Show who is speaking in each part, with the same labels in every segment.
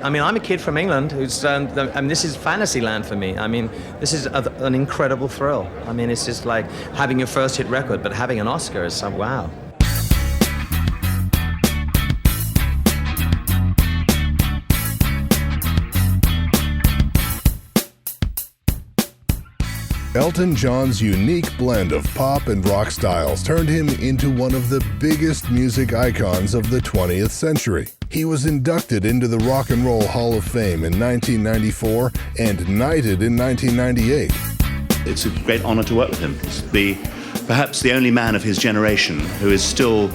Speaker 1: I mean, I'm a kid from England who's, and this is fantasy land for me. I mean, this is an incredible thrill. I mean, it's just like having your first hit record, but having an Oscar is wow.
Speaker 2: Elton John's unique blend of pop and rock styles turned him into one of the biggest music icons of the 20th century. He was inducted into the Rock and Roll Hall of Fame in 1994 and knighted in 1998.
Speaker 3: It's a great honor to work with him. He's perhaps the only man of his generation who is still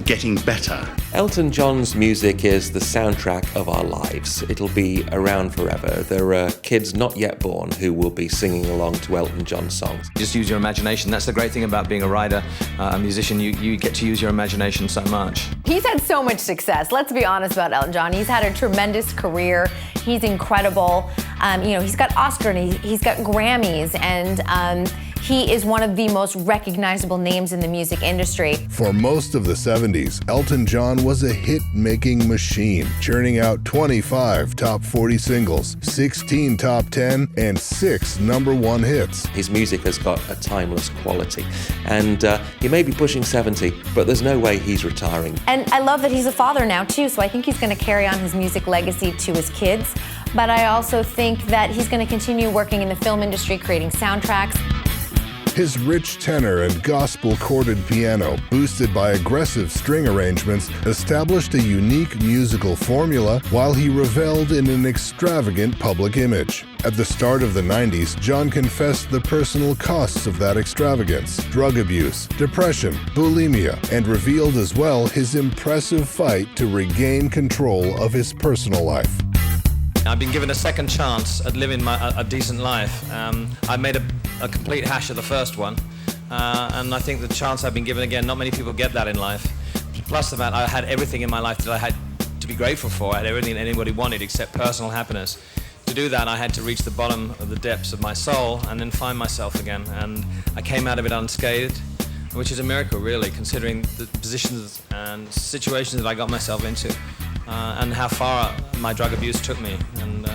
Speaker 3: getting better.
Speaker 4: Elton John's music is the soundtrack of our lives. It'll be around forever. There are kids not yet born who will be singing along to Elton John songs.
Speaker 1: Just use your imagination. That's the great thing about being a writer, a musician. You get to use your imagination so much.
Speaker 5: He's had so much success. Let's be honest about Elton John. He's had a tremendous career. He's incredible. He's got Oscar and he's got Grammys, and he is one of the most recognizable names in the music industry.
Speaker 2: For most of the 70s, Elton John was a hit-making machine, churning out 25 top 40 singles, 16 top 10, and 6 #1 hits.
Speaker 4: His music has got a timeless quality, and he may be pushing 70, but there's no way he's retiring.
Speaker 5: And I love that he's a father now too, so I think he's going to carry on his music legacy to his kids. But I also think that he's going to continue working in the film industry, creating soundtracks.
Speaker 2: His rich tenor and gospel-chorded piano, boosted by aggressive string arrangements, established a unique musical formula while he reveled in an extravagant public image. At the start of the 90s, John confessed the personal costs of that extravagance: drug abuse, depression, bulimia, and revealed as well his impressive fight to regain control of his personal life.
Speaker 1: I've been given a second chance at living a decent life. I made a complete hash of the first one, and I think the chance I've been given again, not many people get that in life. Plus the fact I had everything in my life that I had to be grateful for. I had everything anybody wanted except personal happiness. To do that, I had to reach the bottom of the depths of my soul and then find myself again. And I came out of it unscathed, which is a miracle, really, considering the positions and situations that I got myself into. And how far my drug abuse took me, and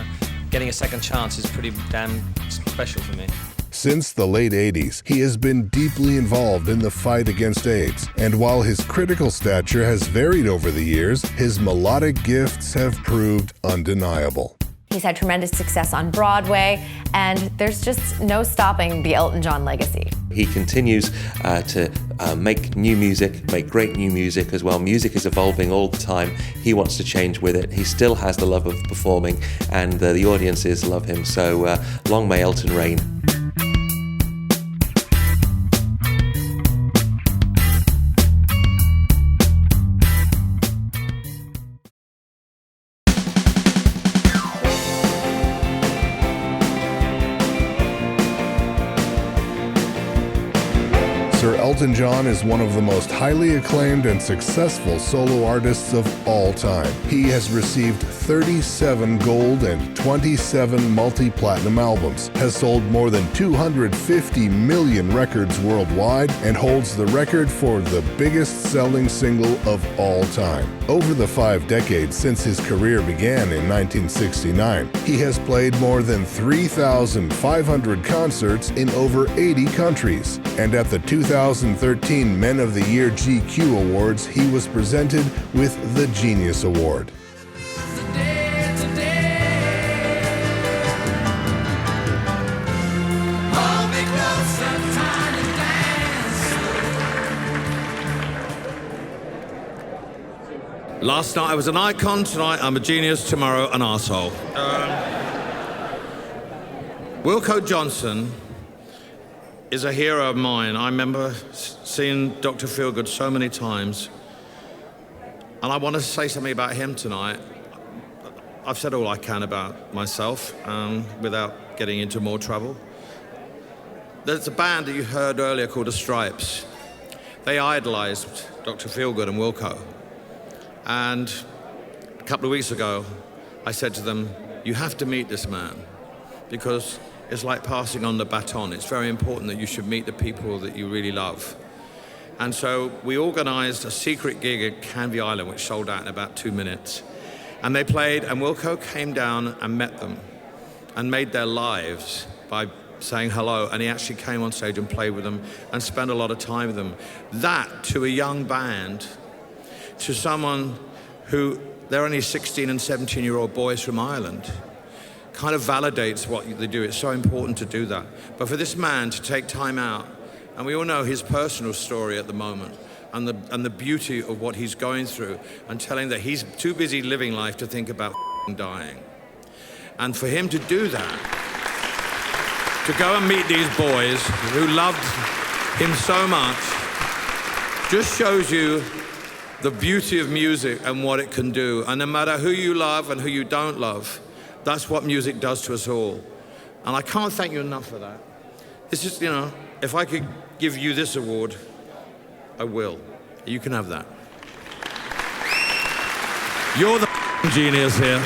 Speaker 1: getting a second chance is pretty damn special for me.
Speaker 2: Since the late 80s, he has been deeply involved in the fight against AIDS, and while his critical stature has varied over the years, his melodic gifts have proved undeniable.
Speaker 5: He's had tremendous success on Broadway, and there's just no stopping the Elton John legacy.
Speaker 4: He continues to make new music, make great new music as well. Music is evolving all the time. He wants to change with it. He still has the love of performing, and the audiences love him. So long may Elton reign.
Speaker 2: Sir Elton John is one of the most highly acclaimed and successful solo artists of all time. He has received 37 gold and 27 multi-platinum albums, has sold more than 250 million records worldwide, and holds the record for the biggest selling single of all time. Over the 5 decades since his career began in 1969, he has played more than 3,500 concerts in over 80 countries, and at the 2013 Men of the Year GQ Awards, he was presented with the Genius Award.
Speaker 6: Last night I was an icon, tonight I'm a genius, tomorrow an arsehole. Wilko Johnson is a hero of mine. I remember seeing Dr. Feelgood so many times, and I want to say something about him tonight. I've said all I can about myself without getting into more trouble. There's a band that you heard earlier called The Stripes. They idolized Dr. Feelgood and Wilko. And a couple of weeks ago, I said to them, you have to meet this man, because it's like passing on the baton. It's very important that you should meet the people that you really love. And so we organized a secret gig at Canvey Island, which sold out in about 2 minutes. And they played, and Wilco came down and met them and made their lives by saying hello, and he actually came on stage and played with them and spent a lot of time with them. That, to a young band, to someone who, they're only 16 and 17-year-old boys from Ireland, kind of validates what they do. It's so important to do that. But for this man to take time out, and we all know his personal story at the moment, and the beauty of what he's going through, and telling that he's too busy living life to think about dying. And for him to do that, to go and meet these boys who loved him so much, just shows you the beauty of music and what it can do. And no matter who you love and who you don't love, that's what music does to us all. And I can't thank you enough for that. It's just, you know, if I could give you this award, I will. You can have that. You're the genius here.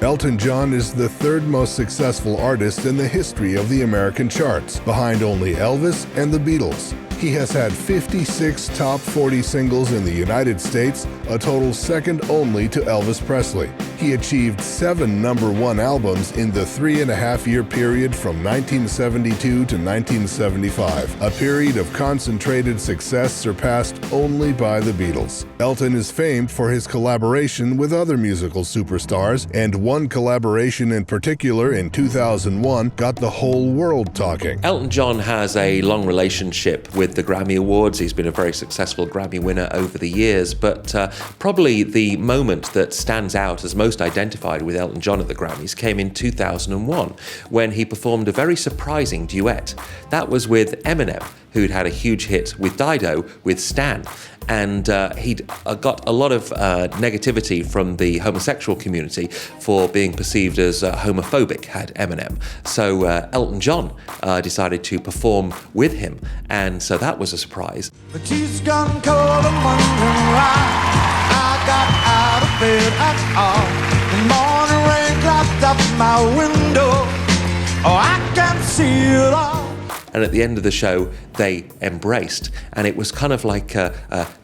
Speaker 2: Elton John is the third most successful artist in the history of the American charts, behind only Elvis and the Beatles. He has had 56 top 40 singles in the United States, a total second only to Elvis Presley. He achieved 7 #1 albums in the 3.5-year period from 1972 to 1975, a period of concentrated success surpassed only by the Beatles. Elton is famed for his collaboration with other musical superstars, and one collaboration in particular in 2001 got the whole world talking.
Speaker 4: Elton John has a long relationship with the Grammy Awards. He's been a very successful Grammy winner over the years, but probably the moment that stands out as most identified with Elton John at the Grammys came in 2001, when he performed a very surprising duet. That was with Eminem, who'd had a huge hit with Dido with Stan. And he'd got a lot of negativity from the homosexual community for being perceived as homophobic, had Eminem. So Elton John decided to perform with him, and so that was a surprise.
Speaker 7: But she's gone cold and wondering why I got out of bed at all. The morning rain clogged up my window. Oh, I can see it all.
Speaker 4: And at the end of the show, they embraced. And it was kind of like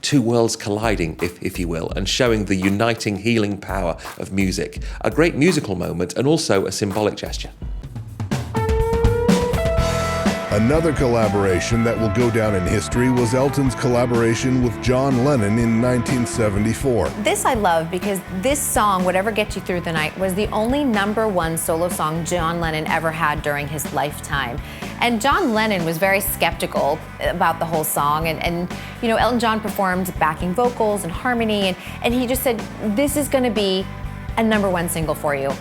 Speaker 4: two worlds colliding, if you will, and showing the uniting, healing power of music. A great musical moment and also a symbolic gesture.
Speaker 2: Another collaboration that will go down in history was Elton's collaboration with John Lennon in 1974.
Speaker 5: This I love because this song, Whatever Gets You Through the Night, was the only #1 solo song John Lennon ever had during his lifetime. And John Lennon was very skeptical about the whole song, and you know, Elton John performed backing vocals and harmony, and he just said, this is gonna be a #1 single for you.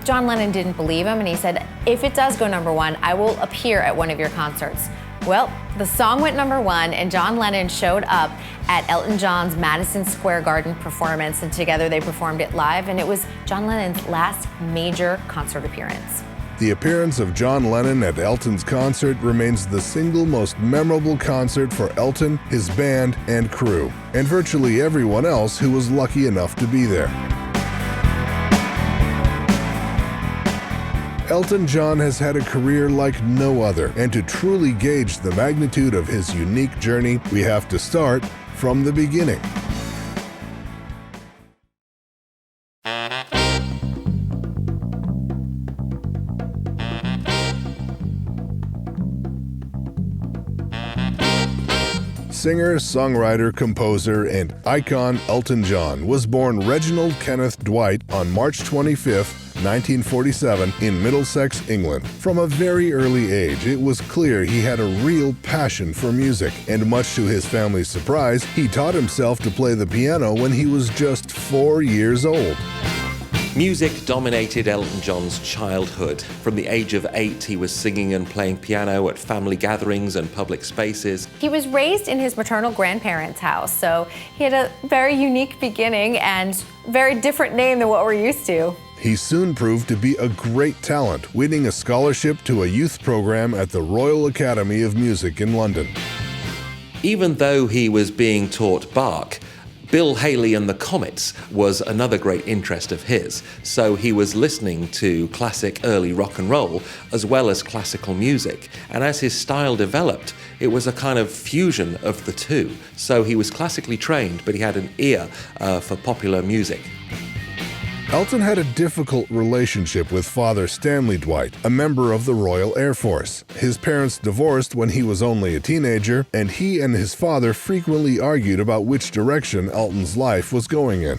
Speaker 5: John Lennon didn't believe him, and he said, if it does go #1, I will appear at one of your concerts. Well, the song went #1, and John Lennon showed up at Elton John's Madison Square Garden performance, and together they performed it live, and it was John Lennon's last major concert appearance.
Speaker 2: The appearance of John Lennon at Elton's concert remains the single most memorable concert for Elton, his band, and crew, and virtually everyone else who was lucky enough to be there. Elton John has had a career like no other, and to truly gauge the magnitude of his unique journey, we have to start from the beginning. Singer, songwriter, composer, and icon Elton John was born Reginald Kenneth Dwight on March 25th, 1947 in Middlesex, England. From a very early age, it was clear he had a real passion for music, and much to his family's surprise, he taught himself to play the piano when he was just 4 years old.
Speaker 4: Music dominated Elton John's childhood. From the age of 8, he was singing and playing piano at family gatherings and public spaces.
Speaker 5: He was raised in his maternal grandparents' house, so he had a very unique beginning and very different name than what we're used to.
Speaker 2: He soon proved to be a great talent, winning a scholarship to a youth program at the Royal Academy of Music in London.
Speaker 4: Even though he was being taught Bach, Bill Haley and the Comets was another great interest of his, so he was listening to classic early rock and roll as well as classical music, and as his style developed, it was a kind of fusion of the two. So he was classically trained, but he had an ear for popular music.
Speaker 2: Elton had a difficult relationship with Father Stanley Dwight, a member of the Royal Air Force. His parents divorced when he was only a teenager, and he and his father frequently argued about which direction Elton's life was going in.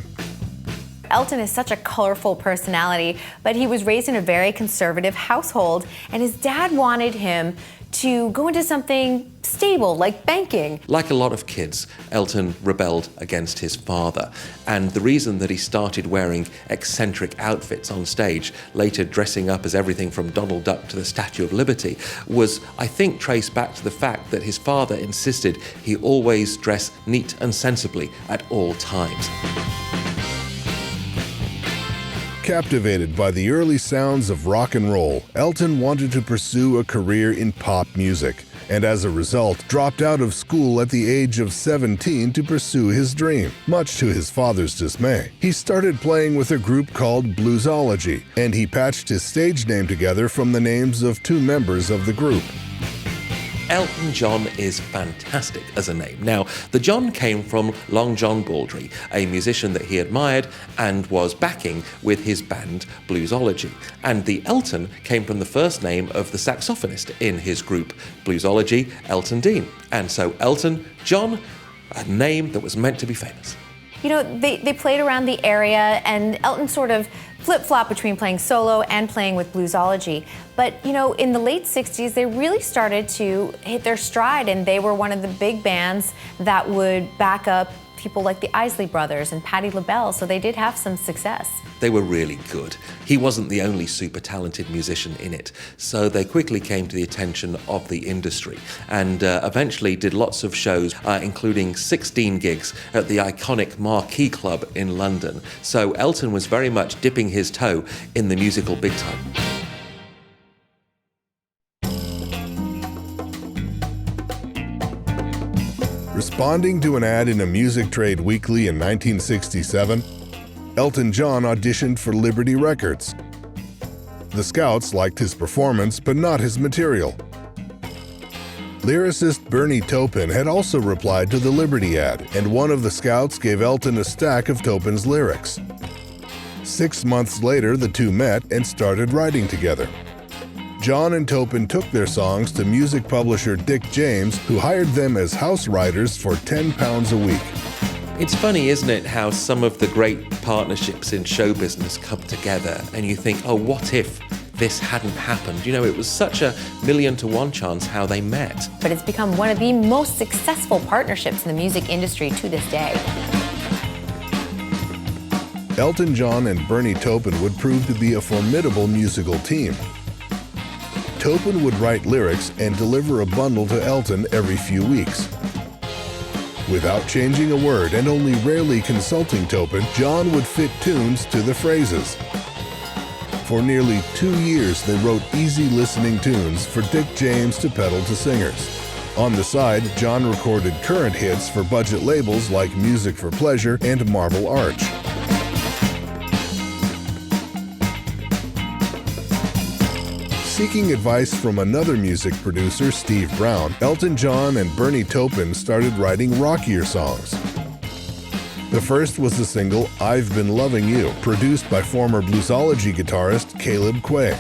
Speaker 5: Elton is such a colorful personality, but he was raised in a very conservative household, and his dad wanted him to go into something stable, like banking.
Speaker 4: Like a lot of kids, Elton rebelled against his father, and the reason that he started wearing eccentric outfits on stage, later dressing up as everything from Donald Duck to the Statue of Liberty, was, I think, traced back to the fact that his father insisted he always dress neat and sensibly at all times.
Speaker 2: Captivated by the early sounds of rock and roll, Elton wanted to pursue a career in pop music, and as a result, dropped out of school at the age of 17 to pursue his dream, much to his father's dismay. He started playing with a group called Bluesology, and he patched his stage name together from the names of two members of the group.
Speaker 4: Elton John is fantastic as a name. Now, the John came from Long John Baldry, a musician that he admired and was backing with his band Bluesology. And the Elton came from the first name of the saxophonist in his group, Bluesology, Elton Dean. And so Elton John, a name that was meant to be famous.
Speaker 5: You know, they played around the area, and Elton sort of flip-flopped between playing solo and playing with Bluesology. But, you know, in the late 60s, they really started to hit their stride, and they were one of the big bands that would back up people like the Isley Brothers and Patti LaBelle, so they did have some success.
Speaker 4: They were really good. He wasn't the only super talented musician in it, so they quickly came to the attention of the industry and eventually did lots of shows, including 16 gigs at the iconic Marquee Club in London. So Elton was very much dipping his toe in the musical big time.
Speaker 2: Responding to an ad in a music trade weekly in 1967, Elton John auditioned for Liberty Records. The Scouts liked his performance, but not his material. Lyricist Bernie Taupin had also replied to the Liberty ad, and one of the Scouts gave Elton a stack of Taupin's lyrics. 6 months later, the two met and started writing together. John and Taupin took their songs to music publisher Dick James, who hired them as house writers for £10 a week.
Speaker 4: It's funny, isn't it, how some of the great partnerships in show business come together and you think, oh, what if this hadn't happened? You know, it was such a 1,000,000 to 1 chance how they met.
Speaker 5: But it's become one of the most successful partnerships in the music industry to this day.
Speaker 2: Elton John and Bernie Taupin would prove to be a formidable musical team. Taupin would write lyrics and deliver a bundle to Elton every few weeks. Without changing a word and only rarely consulting Taupin, John would fit tunes to the phrases. For nearly 2 years, they wrote easy-listening tunes for Dick James to peddle to singers. On the side, John recorded current hits for budget labels like Music for Pleasure and Marble Arch. Seeking advice from another music producer, Steve Brown, Elton John and Bernie Taupin started writing rockier songs. The first was the single I've Been Loving You, produced by former Bluesology guitarist Caleb Quaye.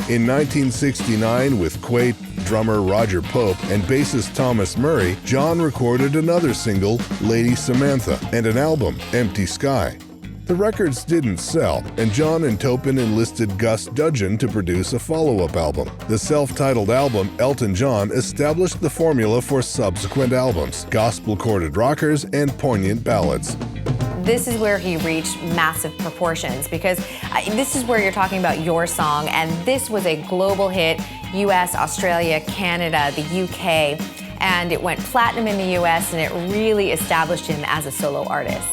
Speaker 2: In 1969, with Quaye, drummer Roger Pope, and bassist Thomas Murray, John recorded another single, Lady Samantha, and an album, Empty Sky. The records didn't sell, and John and Taupin enlisted Gus Dudgeon to produce a follow-up album. The self-titled album, Elton John, established the formula for subsequent albums, gospel-chorded rockers and poignant ballads.
Speaker 5: This is where he reached massive proportions, because this is where you're talking about your song, and this was a global hit, US, Australia, Canada, the UK, and it went platinum in the US, and it really established him as a solo artist.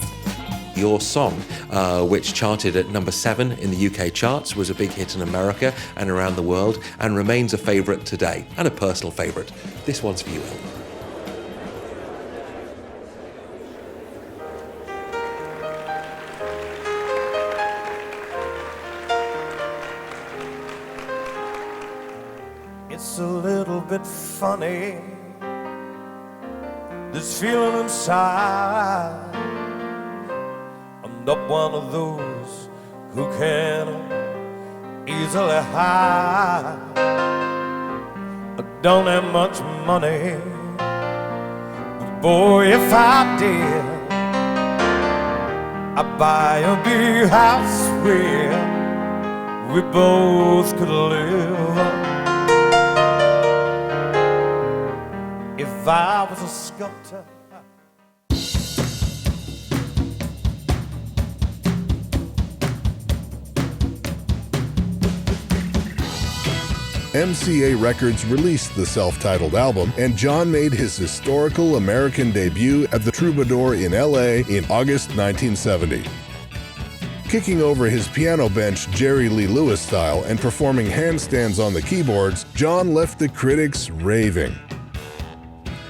Speaker 4: Your Song, which charted at number 7 in the UK charts, was a big hit in America and around the world, and remains a favourite today, and a personal favourite. This one's for you, Elton.
Speaker 7: bit funny, this feeling inside. I'm not one of those who can easily hide. I don't have much money, but boy, if I did, I'd buy a big house where we both could live. If I was a sculptor,
Speaker 2: MCA Records released the self-titled album, and John made his historical American debut at the Troubadour in LA in August 1970. Kicking over his piano bench Jerry Lee Lewis style and performing handstands on the keyboards, John left the critics raving.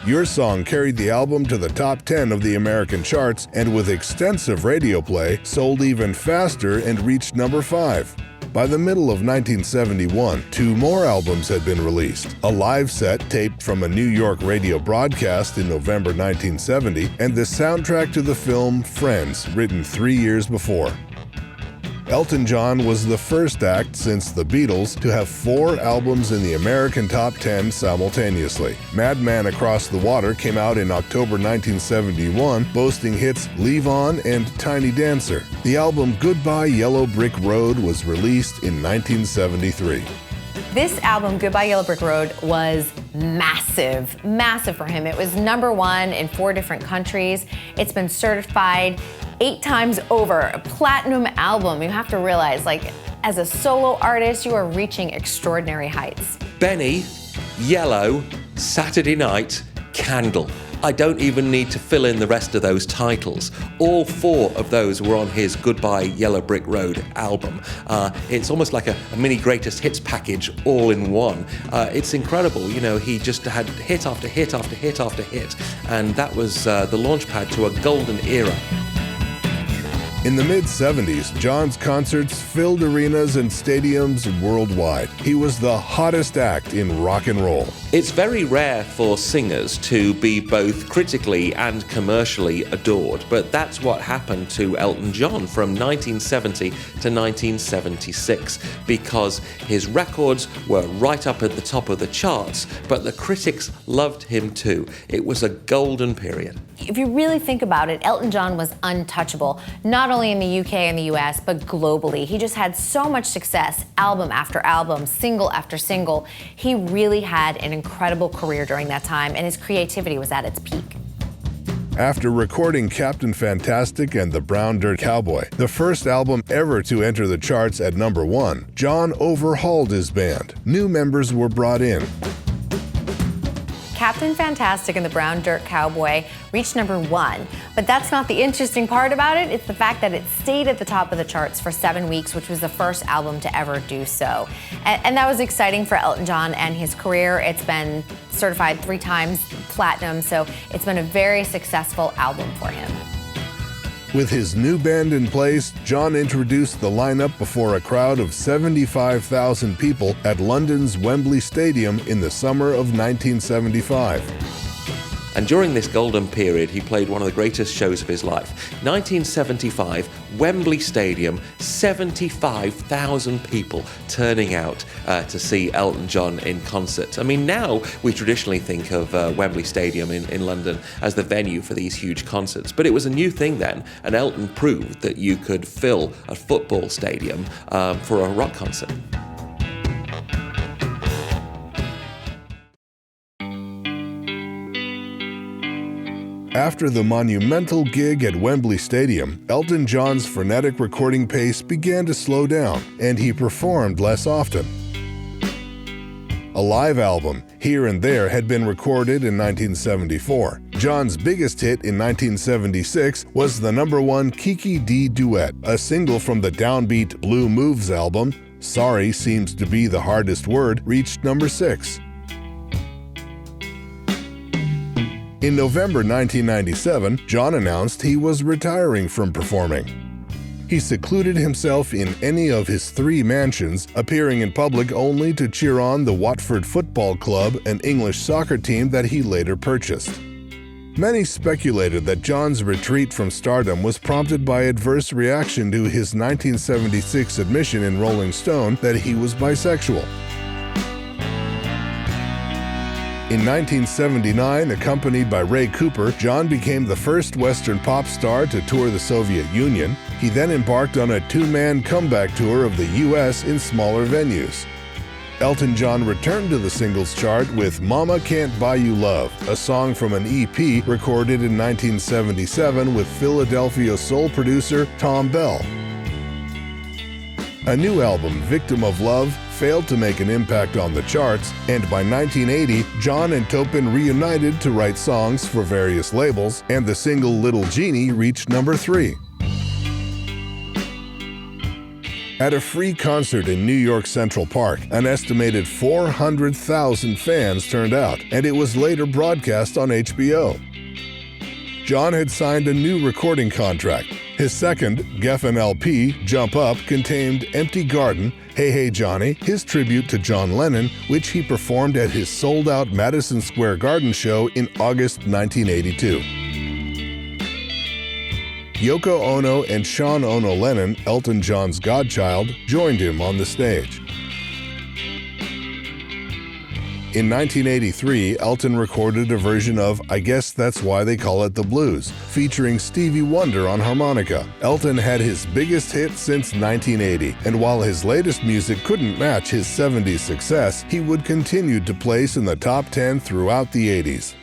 Speaker 2: Your Song carried the album to the top 10 of the American charts, and with extensive radio play, sold even faster and reached number 5. By the middle of 1971, 2 more albums had been released, a live set taped from a New York radio broadcast in November 1970, and the soundtrack to the film Friends, written 3 years before. Elton John was the first act since the Beatles to have 4 albums in the American top 10 simultaneously. Madman Across the Water came out in October 1971, boasting hits Leave On and Tiny Dancer. The album Goodbye Yellow Brick Road was released in 1973.
Speaker 5: This album, Goodbye Yellow Brick Road, was massive for him. It was number 1 in 4 different countries. It's been certified 8 times over, a platinum album. You have to realize, like, as a solo artist, you are reaching extraordinary heights.
Speaker 4: Benny, Yellow, Saturday Night, Candle. I don't even need to fill in the rest of those titles. All 4 of those were on his Goodbye Yellow Brick Road album. It's almost like a mini greatest hits package all in one. It's incredible, you know, he just had hit after hit after hit after hit, and that was the launch pad to a golden era.
Speaker 2: In the mid-70s, John's concerts filled arenas and stadiums worldwide. He was the hottest act in rock and roll.
Speaker 4: It's very rare for singers to be both critically and commercially adored, but that's what happened to Elton John from 1970 to 1976, because his records were right up at the top of the charts, but the critics loved him too. It was a golden period.
Speaker 5: If you really think about it, Elton John was untouchable, not only in the UK and the US, but globally. He just had so much success, album after album, single after single. He really had an incredible career during that time, and his creativity was at its peak.
Speaker 2: After recording Captain Fantastic and the Brown Dirt Cowboy, the first album ever to enter the charts at number 1, John overhauled his band. New members were brought in.
Speaker 5: Captain Fantastic and the Brown Dirt Cowboy reached number 1. But that's not the interesting part about it. It's the fact that it stayed at the top of the charts for 7 weeks, which was the first album to ever do so. And that was exciting for Elton John and his career. It's been certified 3 times platinum, so it's been a very successful album for him.
Speaker 2: With his new band in place, John introduced the lineup before a crowd of 75,000 people at London's Wembley Stadium in the summer of 1975.
Speaker 4: And during this golden period, he played one of the greatest shows of his life. 1975, Wembley Stadium, 75,000 people turning out to see Elton John in concert. I mean, now we traditionally think of Wembley Stadium in London as the venue for these huge concerts, but it was a new thing then, and Elton proved that you could fill a football stadium for a rock concert.
Speaker 2: After the monumental gig at Wembley Stadium, Elton John's frenetic recording pace began to slow down, and he performed less often. A live album, Here and There, had been recorded in 1974. John's biggest hit in 1976 was the number 1 Kiki Dee duet, a single from the downbeat Blue Moves album. Sorry Seems to Be the Hardest Word reached number 6. In November 1997, John announced he was retiring from performing. He secluded himself in any of his 3 mansions, appearing in public only to cheer on the Watford Football Club, an English soccer team that he later purchased. Many speculated that John's retreat from stardom was prompted by adverse reaction to his 1976 admission in Rolling Stone that he was bisexual. In 1979, accompanied by Ray Cooper, John became the first Western pop star to tour the Soviet Union. He then embarked on a 2-man comeback tour of the U.S. in smaller venues. Elton John returned to the singles chart with Mama Can't Buy You Love, a song from an EP recorded in 1977 with Philadelphia soul producer Tom Bell. A new album, Victim of Love, failed to make an impact on the charts, and by 1980, John and Taupin reunited to write songs for various labels, and the single Little Genie reached number 3. At a free concert in New York Central Park, an estimated 400,000 fans turned out, and it was later broadcast on HBO. John had signed a new recording contract. His second, Geffen LP, Jump Up, contained Empty Garden, Hey Hey Johnny, his tribute to John Lennon, which he performed at his sold-out Madison Square Garden show in August 1982. Yoko Ono and Sean Ono Lennon, Elton John's godchild, joined him on the stage. In 1983, Elton recorded a version of I Guess That's Why They Call It the Blues, featuring Stevie Wonder on harmonica. Elton had his biggest hit since 1980, and while his latest music couldn't match his 70s success, he would continue to place in the top 10 throughout the 80s.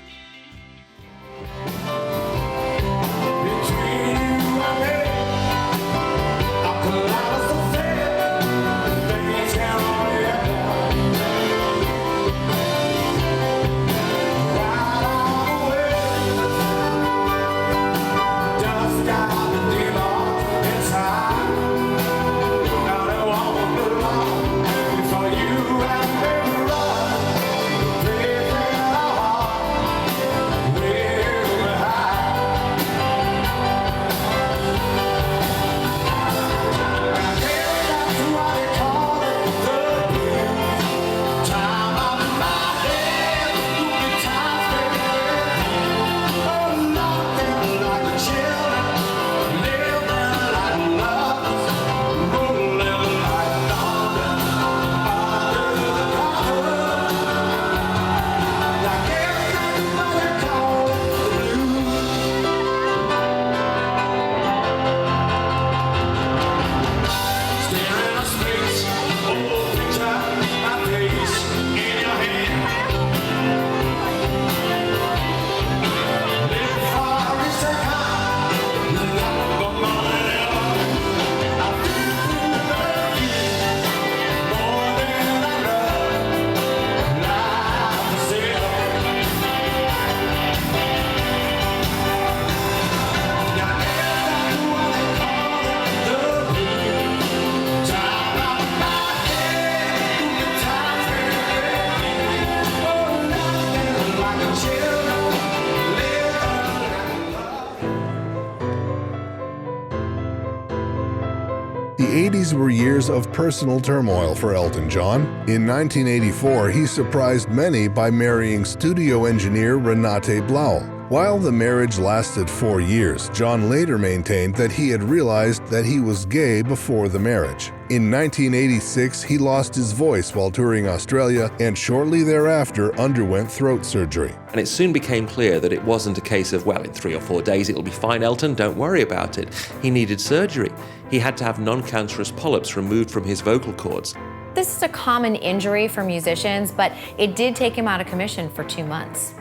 Speaker 2: The 80s were years of personal turmoil for Elton John. In 1984, he surprised many by marrying studio engineer Renate Blauel. While the marriage lasted 4 years, John later maintained that he had realized that he was gay before the marriage. In 1986, he lost his voice while touring Australia and shortly thereafter underwent throat surgery.
Speaker 4: And it soon became clear that it wasn't a case of, well, in 3 or 4 days it'll be fine, Elton, don't worry about it. He needed surgery. He had to have non-cancerous polyps removed from his vocal cords.
Speaker 5: This is a common injury for musicians, but it did take him out of commission for 2 months.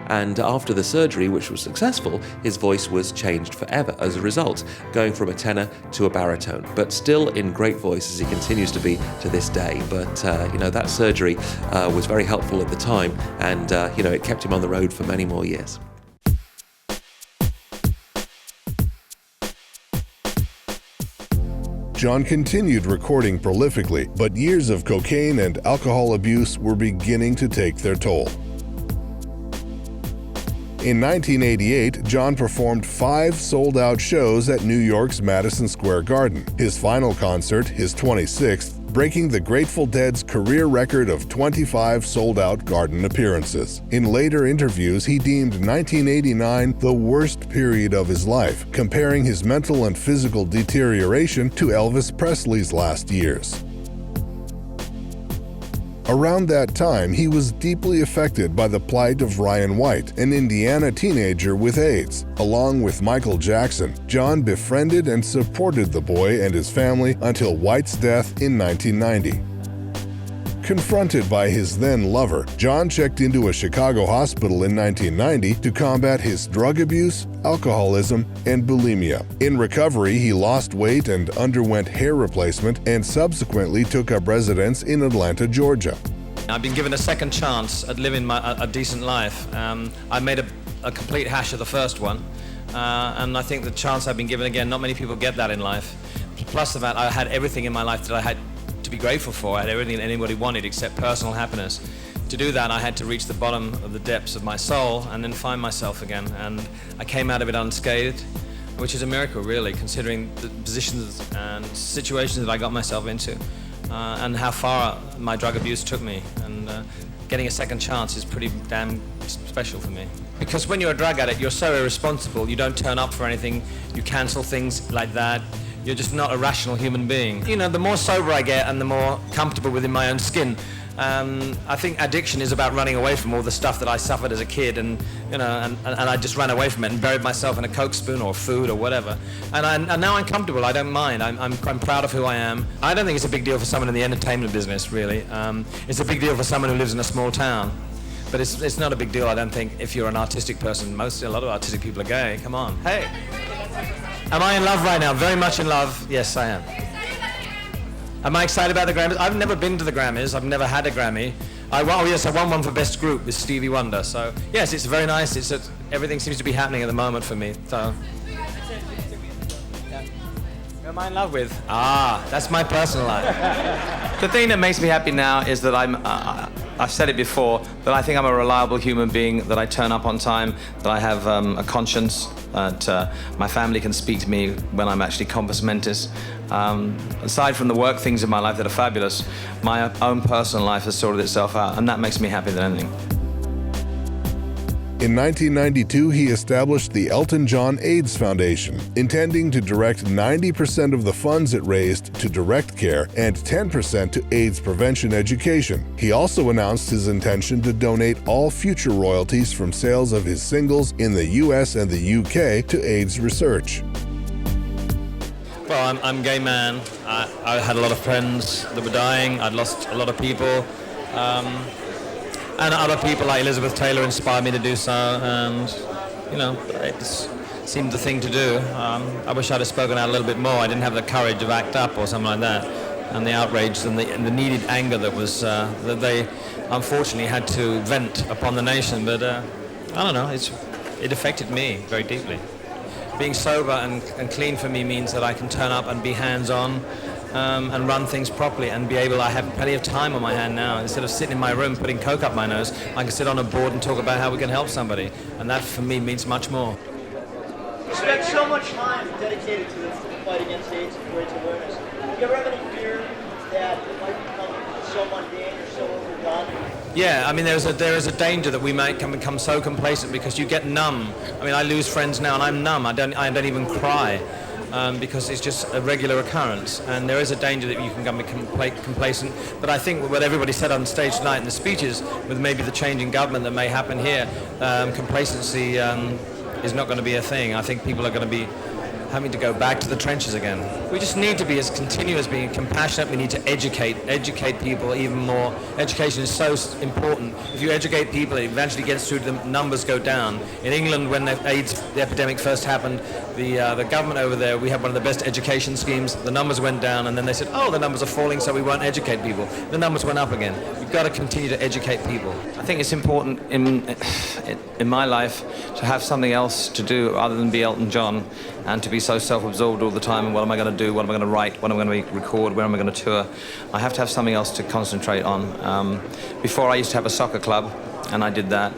Speaker 4: And after the surgery, which was successful, his voice was changed forever as a result, going from a tenor to a baritone, but still in great voice as he continues to be to this day. But, that surgery was very helpful at the time, and, it kept him on the road for many more years.
Speaker 2: John continued recording prolifically, but years of cocaine and alcohol abuse were beginning to take their toll. In 1988, John performed 5 sold-out shows at New York's Madison Square Garden. His final concert, his 26th, breaking the Grateful Dead's career record of 25 sold-out Garden appearances. In later interviews, he deemed 1989 the worst period of his life, comparing his mental and physical deterioration to Elvis Presley's last years. Around that time, he was deeply affected by the plight of Ryan White, an Indiana teenager with AIDS. Along with Michael Jackson, John befriended and supported the boy and his family until White's death in 1990. Confronted by his then lover, John checked into a Chicago hospital in 1990 to combat his drug abuse, alcoholism, and bulimia. In recovery, he lost weight and underwent hair replacement and subsequently took up residence in Atlanta, Georgia.
Speaker 1: I've been given a second chance at living a decent life. I made a complete hash of the first one, and I think the chance I've been given again, not many people get that in life. Plus the fact I had everything in my life that I had to be grateful for. I had everything that anybody wanted except personal happiness. To do that, I had to reach the bottom of the depths of my soul and then find myself again. And I came out of it unscathed, which is a miracle, really, considering the positions and situations that I got myself into and how far my drug abuse took me. And getting a second chance is pretty damn special for me. Because when you're a drug addict, you're so irresponsible. You don't turn up for anything. You cancel things like that. You're just not a rational human being. You know, the more sober I get and the more comfortable within my own skin, I think addiction is about running away from all the stuff that I suffered as a kid, and you know, and I just ran away from it and buried myself in a Coke spoon or food or whatever. And now I'm comfortable. I don't mind. I'm proud of who I am. I don't think it's a big deal for someone in the entertainment business, really. It's a big deal for someone who lives in a small town. But it's not a big deal, I don't think, if you're an artistic person. A lot of artistic people are gay. Come on. Hey. Am I in love right now? Very much in love. Yes, I am. Am I excited about the Grammys? I've never been to the Grammys. I've never had a Grammy. I won one for Best Group with Stevie Wonder. So, yes, it's very nice. Everything seems to be happening at the moment for me. So, who am I in love with? That's my personal life. The thing that makes me happy now is that I've said it before, that I think I'm a reliable human being, that I turn up on time, that I have a conscience, that my family can speak to me when I'm actually compos mentis. Aside from the work things in my life that are fabulous, my own personal life has sorted itself out, and that makes me happier than anything.
Speaker 2: In 1992, he established the Elton John AIDS Foundation, intending to direct 90% of the funds it raised to direct care and 10% to AIDS prevention education. He also announced his intention to donate all future royalties from sales of his singles in the US and the UK to AIDS research.
Speaker 1: Well, I'm a gay man. I had a lot of friends that were dying. I'd lost a lot of people. And other people like Elizabeth Taylor inspired me to do so, and, you know, it seemed the thing to do. I wish I'd have spoken out a little bit more. I didn't have the courage to act up or something like that. And the outrage and the needed anger that was, that they unfortunately had to vent upon the nation. But I don't know, it affected me very deeply. Being sober and clean for me means that I can turn up and be hands-on, and run things properly and be able, I have plenty of time on my hand now. Instead of sitting in my room putting Coke up my nose, I can sit on a board and talk about how we can help somebody. And that for me means much more.
Speaker 8: You spent so much time dedicated to the fight against AIDS and raise awareness. Do you ever have any fear that it might become so mundane or so overdone?
Speaker 1: Yeah, I mean, there is a danger that we might become so complacent because you get numb. I mean, I lose friends now and I'm numb. I don't even cry. Because it's just a regular occurrence, and there is a danger that you can become complacent. But I think what everybody said on stage tonight in the speeches, with maybe the change in government that may happen here, complacency is not going to be a thing. I think people are going to be having to go back to the trenches again. We just need to be as continuous, being compassionate. We need to educate people even more. Education is so important. If you educate people, it eventually gets through to them, numbers go down. In England, when the AIDS epidemic first happened, the government over there, we had one of the best education schemes. The numbers went down, and then they said, oh, the numbers are falling, so we won't educate people. The numbers went up again. You've got to continue to educate people. I think it's important in my life to have something else to do other than be Elton John, and to be so self-absorbed all the time. And what am I going to do? What am I going to write? What am I going to record? Where am I going to tour? I have to have something else to concentrate on. Before I used to have a soccer club, and I did that.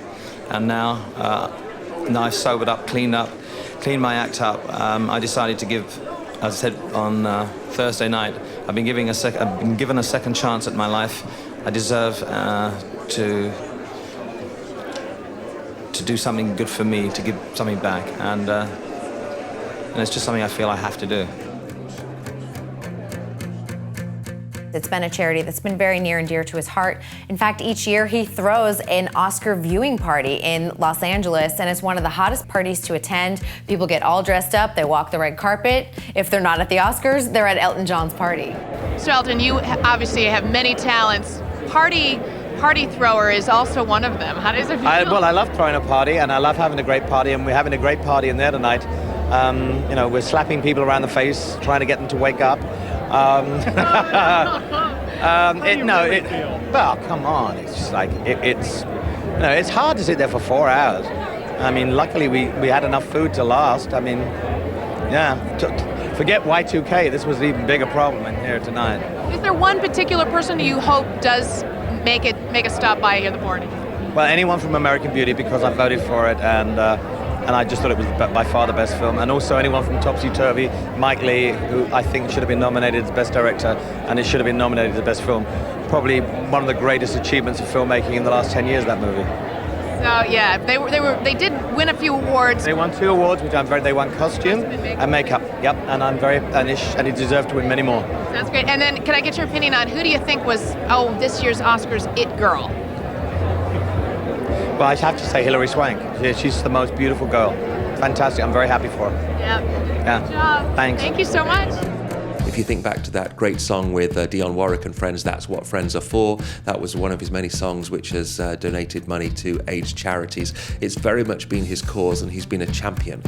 Speaker 1: And now now I've sobered up, cleaned my act up, I decided to give, as I said on Thursday night, I've been given a second chance at my life. I deserve to do something good for me, to give something back, and it's just something I feel I have to do.
Speaker 5: It's been a charity that's been very near and dear to his heart. In fact, each year he throws an Oscar viewing party in Los Angeles, and it's one of the hottest parties to attend. People get all dressed up, they walk the red carpet. If they're not at the Oscars, they're at Elton John's party.
Speaker 9: So Elton, you obviously have many talents. Party thrower is also one of them. How does it feel?
Speaker 1: Well, I love throwing a party, and I love having a great party, and we're having a great party in there tonight. You know, we're slapping people around the face, trying to get them to wake up. Well, come on. It's just like it's hard to sit there for 4 hours. I mean, luckily we had enough food to last. I mean, yeah. Forget Y2K. This was an even bigger problem in here tonight.
Speaker 9: Is there one particular person who you hope does make a stop by here at the party?
Speaker 1: Well, anyone from American Beauty, because I voted for it, and I just thought it was by far the best film. And also anyone from Topsy Turvy, Mike Leigh, who I think should have been nominated as Best Director, and it should have been nominated as Best Film. Probably one of the greatest achievements of filmmaking in the last 10 years, that movie.
Speaker 9: So yeah, they did win a few awards.
Speaker 1: They won 2 awards, which I'm very. They won costume and makeup. Yep, and I'm very, and he deserved to win many more.
Speaker 9: That's great. And then, can I get your opinion on who do you think was this year's Oscars it girl?
Speaker 1: Well, I have to say Hilary Swank. She's the most beautiful girl. Fantastic. I'm very happy for her.
Speaker 9: Yeah.
Speaker 1: Good
Speaker 9: job.
Speaker 1: Thanks.
Speaker 9: Thank you so much.
Speaker 4: If you think back to that great song with Dionne Warwick and Friends, That's What Friends Are For, that was one of his many songs which has donated money to AIDS charities. It's very much been his cause, and he's been a champion.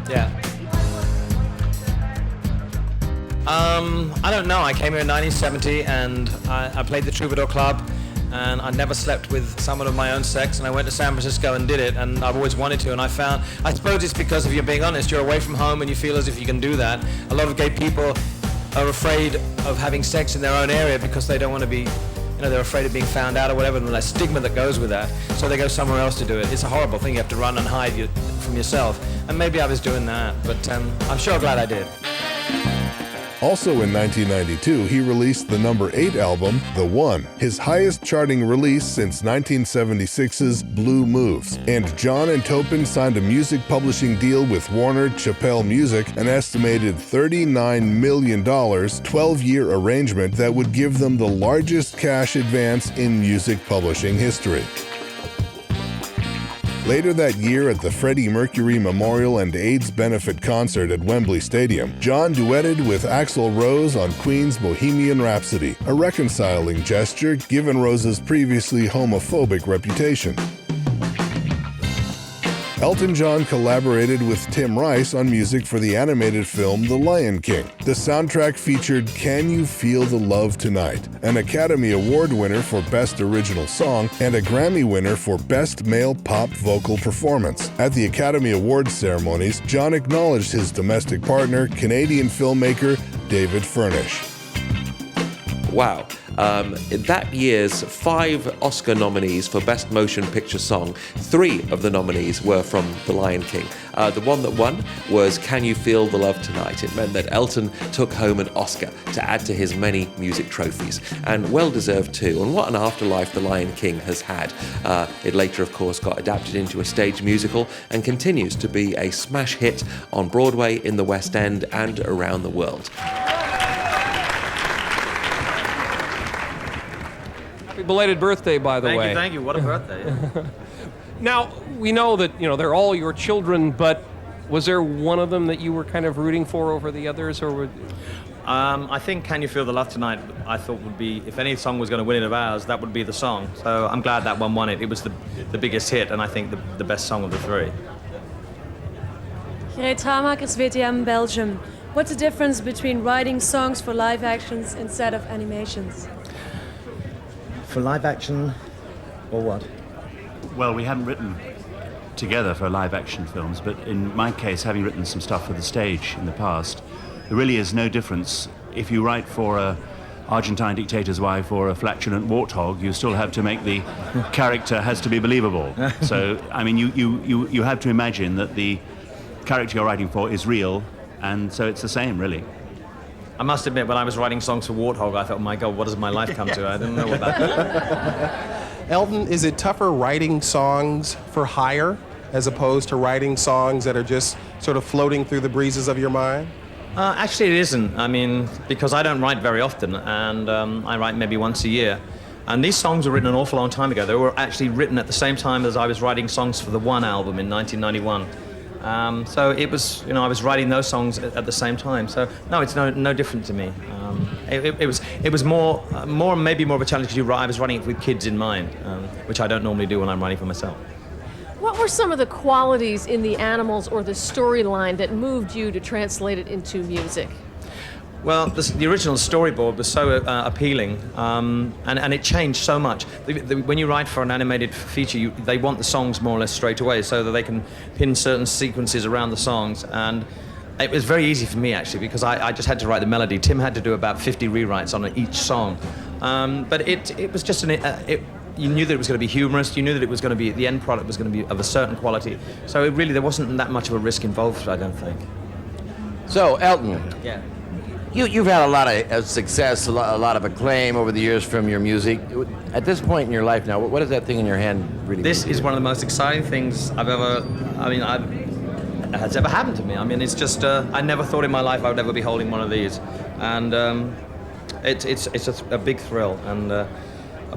Speaker 1: Yeah. I don't know. I came here in 1970, and I played the Troubadour Club, and I never slept with someone of my own sex, and I went to San Francisco and did it, and I've always wanted to, and I suppose it's because, if you're being honest, you're away from home and you feel as if you can do that. A lot of gay people are afraid of having sex in their own area because they don't want to be, they're afraid of being found out or whatever, and that stigma that goes with that, so they go somewhere else to do it. It's a horrible thing. You have to run and hide from yourself, and maybe I was doing that, but I'm sure glad I did.
Speaker 2: Also in 1992, he released the number 8 album, The One, his highest charting release since 1976's Blue Moves. And John and Taupin signed a music publishing deal with Warner Chappell Music, an estimated $39 million, 12-year arrangement that would give them the largest cash advance in music publishing history. Later that year, at the Freddie Mercury Memorial and AIDS benefit concert at Wembley Stadium, John duetted with Axl Rose on Queen's Bohemian Rhapsody, a reconciling gesture given Rose's previously homophobic reputation. Elton John collaborated with Tim Rice on music for the animated film The Lion King. The soundtrack featured Can You Feel the Love Tonight, an Academy Award winner for Best Original Song and a Grammy winner for Best Male Pop Vocal Performance. At the Academy Awards ceremonies, John acknowledged his domestic partner, Canadian filmmaker David Furnish.
Speaker 4: Wow. That year's 5 Oscar nominees for Best Motion Picture Song, 3 of the nominees were from The Lion King. The one that won was Can You Feel the Love Tonight? It meant that Elton took home an Oscar to add to his many music trophies, and well-deserved too. And what an afterlife The Lion King has had. It later, of course, got adapted into a stage musical and continues to be a smash hit on Broadway, in the West End, and around the world.
Speaker 10: Belated birthday, by the way.
Speaker 1: Thank you. What a birthday.
Speaker 10: Now, we know that, they're all your children, but was there one of them that you were kind of rooting for over the others, or would...
Speaker 1: I think Can You Feel the Love Tonight, I thought would be, if any song was going to win it of ours, that would be the song. So I'm glad that one won it. It was the biggest hit, and I think the best song of the 3.
Speaker 11: Great Tarmac is VTM Belgium. What's the difference between writing songs for live actions instead of animations?
Speaker 3: For live action, or what? Well, we hadn't written together for live action films, but in my case, having written some stuff for the stage in the past, there really is no difference. If you write for a Argentine dictator's wife or a flatulent warthog, you still have to make the character has to be believable. So, I mean, you have to imagine that the character you're writing for is real, and so it's the same, really.
Speaker 1: I must admit, when I was writing songs for Warthog, I thought, my God, what does my life come to? I didn't know about that.
Speaker 12: Elton, is it tougher writing songs for hire as opposed to writing songs that are just sort of floating through the breezes of your mind?
Speaker 1: Actually, it isn't. I mean, because I don't write very often, and I write maybe once a year. And these songs were written an awful long time ago. They were actually written at the same time as I was writing songs for the One album in 1991. So it was, you know, I was writing those songs at the same time. So no, it's no different to me. It was more maybe more of a challenge because I was writing it with kids in mind, which I don't normally do when I'm writing for myself.
Speaker 13: What were some of the qualities in the animals or the storyline that moved you to translate it into music?
Speaker 1: Well, the original storyboard was so appealing, and it changed so much. When you write for an animated feature, they want the songs more or less straight away so that they can pin certain sequences around the songs. And it was very easy for me, actually, because I just had to write the melody. Tim had to do about 50 rewrites on each song. But it was just you knew that it was going to be humorous. You knew that it was going to be, the end product was going to be of a certain quality. So there wasn't that much of a risk involved, I don't think.
Speaker 14: So, Elton.
Speaker 1: Yeah.
Speaker 14: You've had a lot of success, a lot of acclaim over the years from your music. At this point in your life now, what does that thing in your hand really mean?
Speaker 1: This is one of the most exciting things has ever happened to me. I mean, it's just, I never thought in my life I would ever be holding one of these. And it's a big thrill and a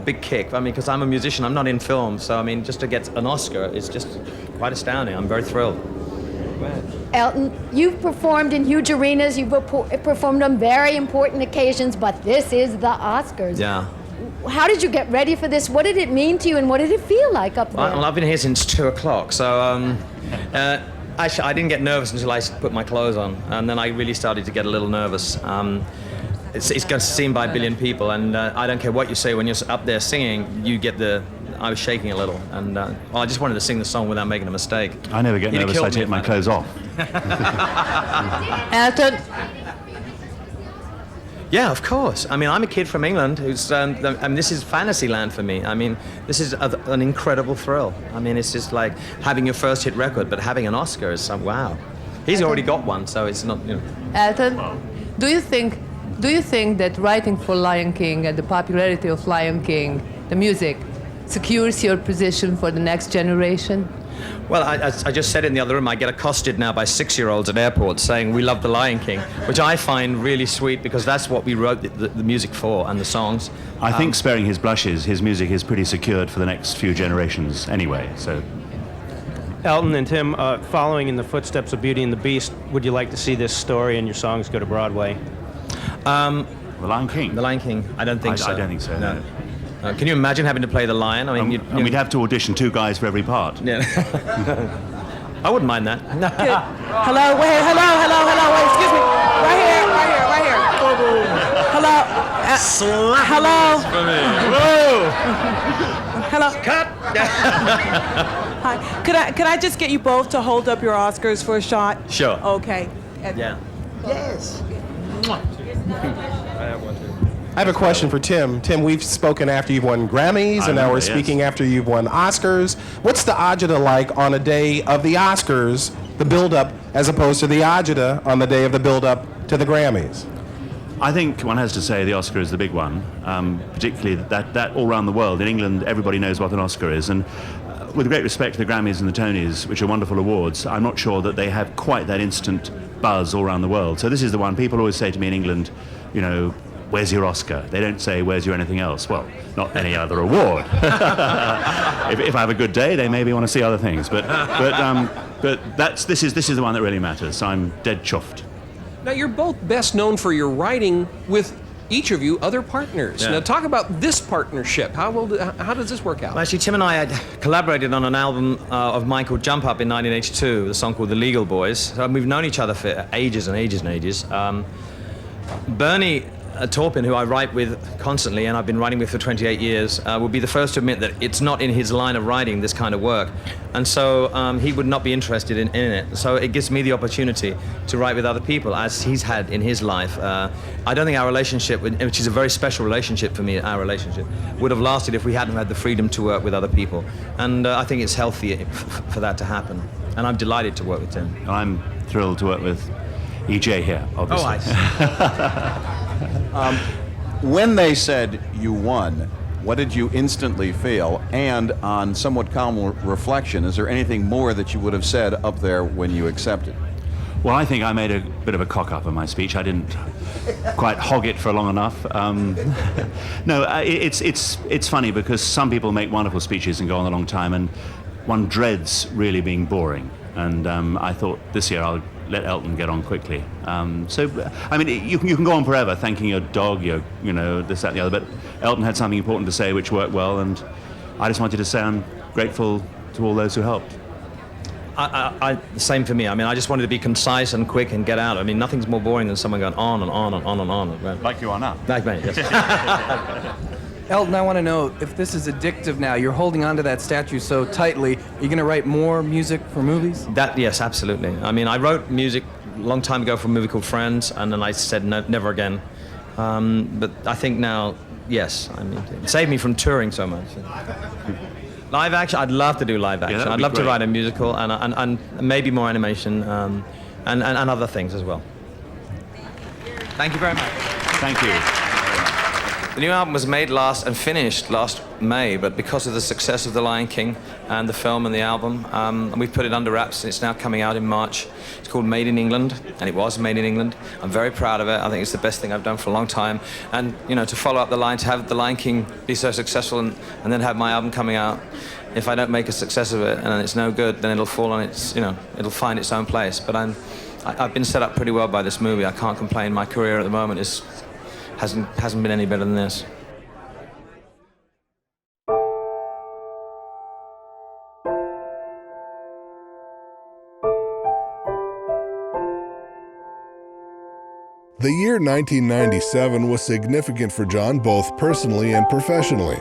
Speaker 1: big kick. I mean, because I'm a musician, I'm not in film, so I mean, just to get an Oscar is just quite astounding. I'm very thrilled.
Speaker 15: Elton, you've performed in huge arenas, you've performed on very important occasions, but this is the Oscars.
Speaker 1: Yeah.
Speaker 15: How did you get ready for this? What did it mean to you, and what did it feel like up there?
Speaker 1: Well, I've been here since 2 o'clock, so actually I didn't get nervous until I put my clothes on, and then I really started to get a little nervous. It's going to be seen by a billion people, and I don't care what you say when you're up there singing, you get I was shaking a little, and I just wanted to sing the song without making a mistake.
Speaker 3: I never get nervous, I take my clothes off.
Speaker 15: Elton.
Speaker 1: Yeah, of course. I mean, I'm a kid from England who's, this is fantasy land for me. I mean, this is an incredible thrill. I mean, it's just like having your first hit record, but having an Oscar is wow. He's already got one, so it's not, you know.
Speaker 16: Elton, do you think that writing for Lion King and the popularity of Lion King, the music, secures your position for the next generation?
Speaker 1: Well, I just said in the other room, I get accosted now by 6-year-olds at airports saying we love the Lion King, which I find really sweet because that's what we wrote the music for and the songs.
Speaker 3: I think, sparing his blushes, his music is pretty secured for the next few generations anyway, so.
Speaker 17: Elton and Tim, following in the footsteps of Beauty and the Beast, would you like to see this story and your songs go to Broadway?
Speaker 3: The Lion King?
Speaker 1: The Lion King, I don't think so.
Speaker 3: I don't think so, no.
Speaker 1: Can you imagine having to play the lion? I mean,
Speaker 3: and we'd have to audition 2 guys for every part.
Speaker 1: Yeah. I wouldn't mind that.
Speaker 18: Hello, wait, hello, wait, excuse me. Right here. Hello. Hello.
Speaker 1: For me. Whoa.
Speaker 18: Hello.
Speaker 1: Cut.
Speaker 18: Hi. Could I just get you both to hold up your Oscars for a shot?
Speaker 1: Sure.
Speaker 18: Okay.
Speaker 1: Yeah.
Speaker 18: Yes.
Speaker 12: I have a question for Tim. Tim, we've spoken after you've won Grammys, and now we're speaking after you've won Oscars. What's the agita like on a day of the Oscars, the build-up, as opposed to the agita on the day of the build-up to the Grammys?
Speaker 3: I think one has to say the Oscar is the big one, particularly that all around the world. In England, everybody knows what an Oscar is, and with great respect to the Grammys and the Tonys, which are wonderful awards, I'm not sure that they have quite that instant buzz all around the world. So this is the one. People always say to me in England, you know, where's your Oscar? They don't say, where's your anything else? Well, not any other award. If I have a good day, they maybe want to see other things. But this is the one that really matters. So I'm dead chuffed.
Speaker 10: Now, you're both best known for your writing with each of you other partners.
Speaker 1: Yeah.
Speaker 10: Now, talk about this partnership. How does this work out?
Speaker 1: Well, actually, Tim and I had collaborated on an album of mine called Jump Up in 1982, the song called The Legal Boys. So we've known each other for ages and ages and ages. Bernie Taupin, who I write with constantly and I've been writing with for 28 years, will be the first to admit that it's not in his line of writing, this kind of work. And so he would not be interested in it. So it gives me the opportunity to write with other people, as he's had in his life. I don't think our relationship, which is a very special relationship for me, our relationship, would have lasted if we hadn't had the freedom to work with other people. And I think it's healthy for that to happen. And I'm delighted to work with Tim.
Speaker 3: I'm thrilled to work with EJ here, obviously.
Speaker 1: Oh, I see.
Speaker 19: When they said you won, what did you instantly feel? And on somewhat calm reflection, is there anything more that you would have said up there when you accepted?
Speaker 3: Well, I think I made a bit of a cock-up in my speech. I didn't quite hog it for long enough. No, it's funny because some people make wonderful speeches and go on a long time, and one dreads really being boring. And I thought this year I'll let Elton get on quickly. So, I mean, you can go on forever thanking your dog, you know, this, that, and the other, but Elton had something important to say which worked well, and I just wanted to say I'm grateful to all those who helped.
Speaker 1: The same for me. I mean, I just wanted to be concise and quick and get out. I mean, nothing's more boring than someone going on and on and on and on. Right?
Speaker 3: Like you are now.
Speaker 1: Like me, yes.
Speaker 20: Elton, I want to know if this is addictive now. You're holding onto that statue so tightly. Are you going to write more music for movies?
Speaker 1: Yes, absolutely. I mean, I wrote music a long time ago for a movie called Friends, and then I said no, never again. But I think now, yes. I mean, it saved me from touring so much. Live action, I'd love to do live action. I'd love to write a musical and maybe more animation and other things as well. Thank you very much.
Speaker 3: Thank you.
Speaker 1: The new album was made and finished last May, but because of the success of The Lion King and the film and the album, we've put it under wraps. It's now coming out in March. It's called Made in England, and it was made in England. I'm very proud of it. I think it's the best thing I've done for a long time. And, you know, to follow up the line, to have The Lion King be so successful and then have my album coming out, if I don't make a success of it and it's no good, then it'll fall on its, you know, it'll find its own place. But I've been set up pretty well by this movie. I can't complain. My career at the moment hasn't been any better than this.
Speaker 2: The year 1997 was significant for John both personally and professionally.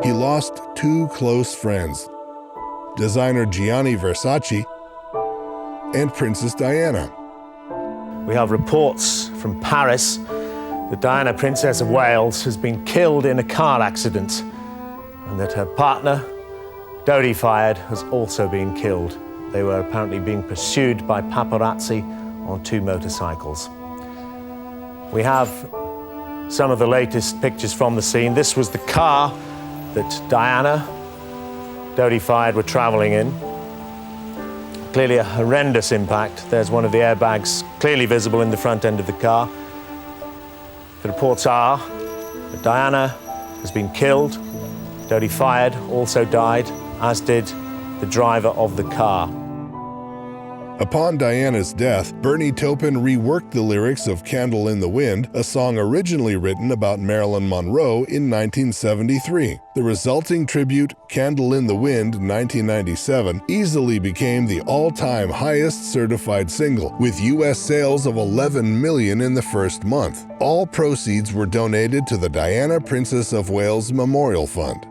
Speaker 2: He lost two close friends, designer Gianni Versace and Princess Diana.
Speaker 21: We have reports from Paris that Diana, Princess of Wales, has been killed in a car accident and that her partner, Dodi Fayed, has also been killed. They were apparently being pursued by paparazzi on two motorcycles. We have some of the latest pictures from the scene. This was the car that Diana, Dodi Fayed were traveling in. Clearly a horrendous impact. There's one of the airbags clearly visible in the front end of the car. The reports are that Diana has been killed. Dodi Fayed also died, as did the driver of the car.
Speaker 2: Upon Diana's death, Bernie Taupin reworked the lyrics of Candle in the Wind, a song originally written about Marilyn Monroe in 1973. The resulting tribute, Candle in the Wind 1997, easily became the all-time highest certified single, with U.S. sales of 11 million in the first month. All proceeds were donated to the Diana, Princess of Wales Memorial Fund.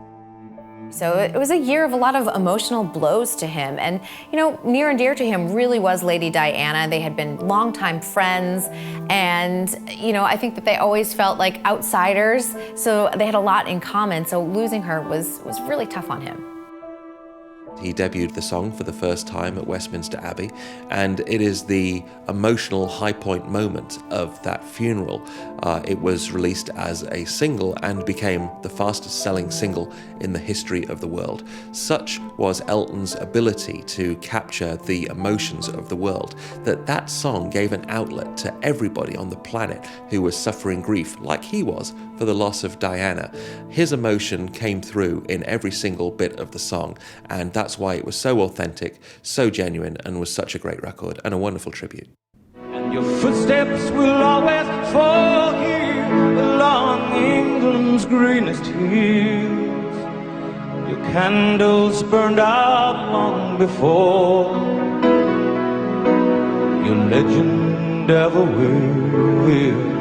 Speaker 5: So it was a year of a lot of emotional blows to him. And, you know, near and dear to him really was Lady Diana. They had been longtime friends. And, you know, I think that they always felt like outsiders. So they had a lot in common. So losing her was really tough on him.
Speaker 4: He debuted the song for the first time at Westminster Abbey, and it is the emotional high point moment of that funeral. It was released as a single and became the fastest selling single in the history of the world. Such was Elton's ability to capture the emotions of the world that song gave an outlet to everybody on the planet who was suffering grief, like he was, for the loss of Diana. His emotion came through in every single bit of the song, and that's why it was so authentic, so genuine, and was such a great record and a wonderful tribute.
Speaker 7: And your footsteps will always fall here along England's greenest hills. Your candles burned out long before your legend ever will.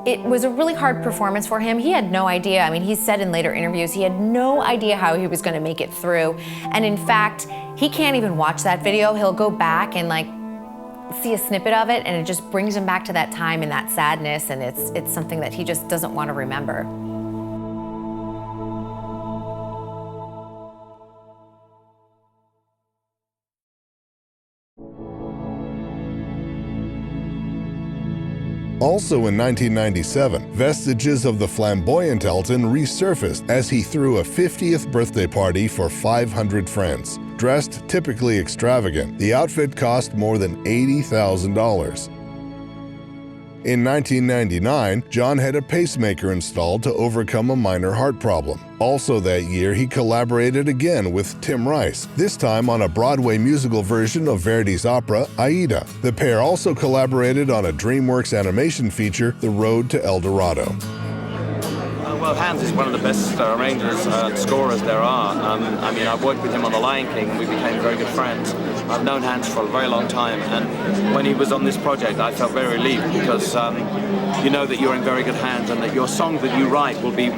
Speaker 5: it was a really hard performance for him. He had no idea. I mean, he said in later interviews, he had no idea how he was going to make it through. And in fact, he can't even watch that video. He'll go back and like see a snippet of it, and it just brings him back to that time and that sadness, and it's something that he just doesn't want to remember.
Speaker 2: Also in 1997, vestiges of the flamboyant Elton resurfaced as he threw a 50th birthday party for 500 friends. Dressed typically extravagant, the outfit cost more than $80,000. In 1999, John had a pacemaker installed to overcome a minor heart problem. Also that year, he collaborated again with Tim Rice, this time on a Broadway musical version of Verdi's opera, Aida. The pair also collaborated on a DreamWorks animation feature, The Road to El Dorado.
Speaker 1: Well, Hans is one of the best arrangers and scorers there are. I mean, I've worked with him on The Lion King. We became very good friends. I've known Hans for a very long time, and when he was on this project, I felt very relieved because you know that you're in very good hands and that your songs that you write will be